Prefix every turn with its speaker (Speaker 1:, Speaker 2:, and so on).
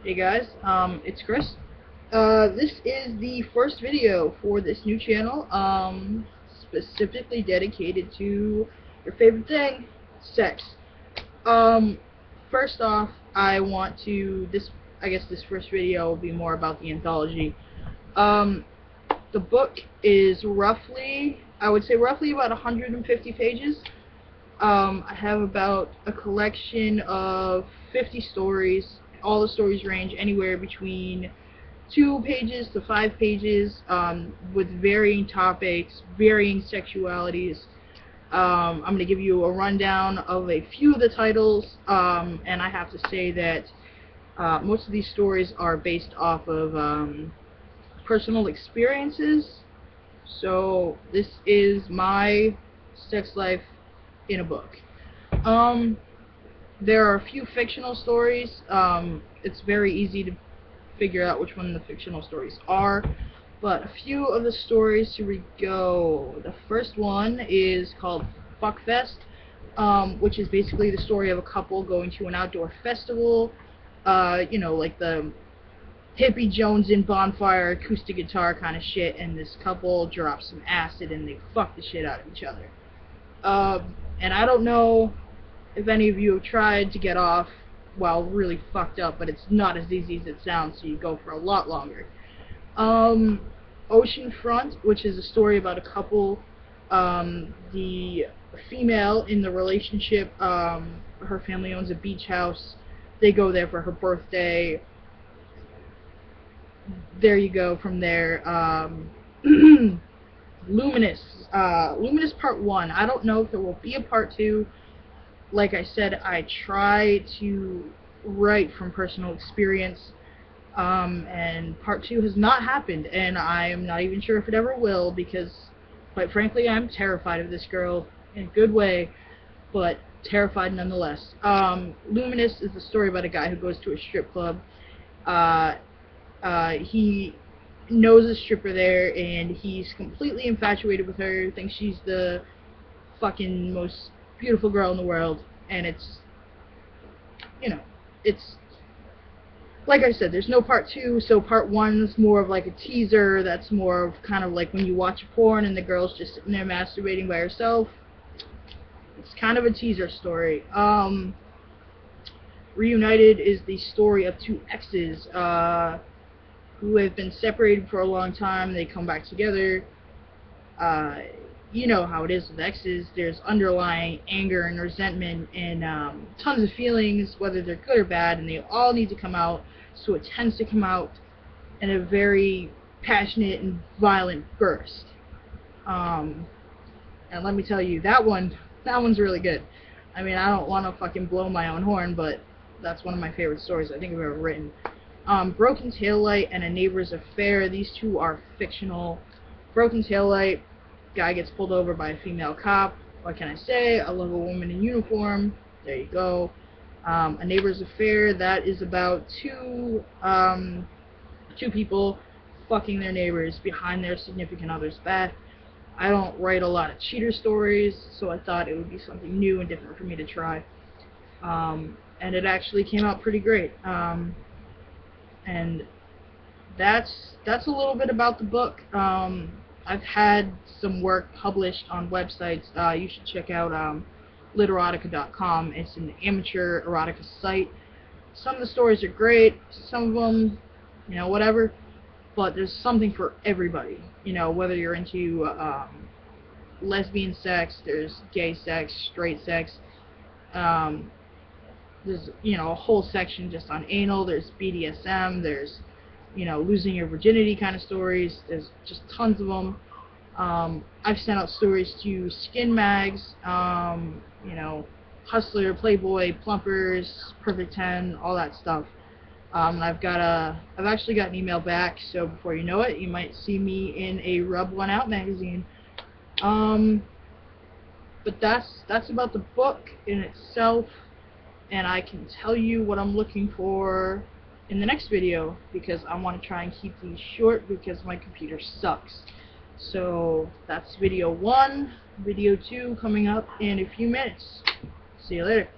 Speaker 1: Hey guys, it's Chris. This is the first video for this new channel, specifically dedicated to your favorite thing, sex. Um, First off, I guess this first video will be more about the anthology. The book is I would say roughly about 150 pages. I have about a collection of 50 stories. All the stories range anywhere between 2 pages to 5 pages, with varying topics, varying sexualities. I'm going to give you a rundown of a few of the titles, and I have to say that most of these stories are based off of personal experiences. So this is my sex life in a book. There are a few fictional stories. It's very easy to figure out which one the fictional stories are, but a few of the stories, here we go. The first one is called Fuckfest, which is basically the story of a couple going to an outdoor festival, like the hippie Jones in bonfire acoustic guitar kind of shit, and this couple drops some acid and they fuck the shit out of each other. And I don't know if any of you have tried to get off while really fucked up, but it's not as easy as it sounds, so you go for a lot longer. Oceanfront, which is a story about a couple. The female in the relationship, her family owns a beach house. They go there for her birthday. There you go from there. Luminous. Luminous Part 1. I don't know if there will be a Part 2. Like I said, I try to write from personal experience, and Part 2 has not happened, and I am not even sure if it ever will, because, quite frankly, I'm terrified of this girl in a good way, but terrified nonetheless. Luminous is the story about a guy who goes to a strip club. He knows a stripper there, and he's completely infatuated with her, thinks she's the fucking most beautiful girl in the world, and it's like I said, there's no Part 2, so Part 1's more of like a teaser. That's more of kind of like when you watch porn and the girl's just sitting there masturbating by herself. It's kind of a teaser story. Reunited is the story of two exes who have been separated for a long time. They come back together. You know how it is with exes. There's underlying anger and resentment and tons of feelings, whether they're good or bad, and they all need to come out. So it tends to come out in a very passionate and violent burst. And let me tell you, that one's really good. I mean, I don't want to fucking blow my own horn, but that's one of my favorite stories I think I've ever written. Broken Taillight and A Neighbor's Affair. These two are fictional. Broken Taillight, guy gets pulled over by a female cop. What can I say? I love a woman in uniform. There you go. A Neighbor's Affair, that is about two people fucking their neighbors behind their significant other's back. I don't write a lot of cheater stories, so I thought it would be something new and different for me to try. And it actually came out pretty great. And that's a little bit about the book. I've had some work published on websites. You should check out Erotic.com. It's an amateur erotica site. Some of the stories are great, some of them, whatever, but there's something for everybody. Whether you're into lesbian sex, there's gay sex, straight sex. There's a whole section just on anal. There's BDSM. There's losing your virginity kind of stories. There's just tons of them. I've sent out stories to Skin Mags, Hustler, Playboy, Plumpers, Perfect 10, all that stuff. I've actually got an email back, so before you know it, you might see me in a Rub One Out magazine. But that's about the book in itself, and I can tell you what I'm looking for in the next video, because I want to try and keep these short because my computer sucks. So that's video 1. Video 2 coming up in a few minutes. See you later.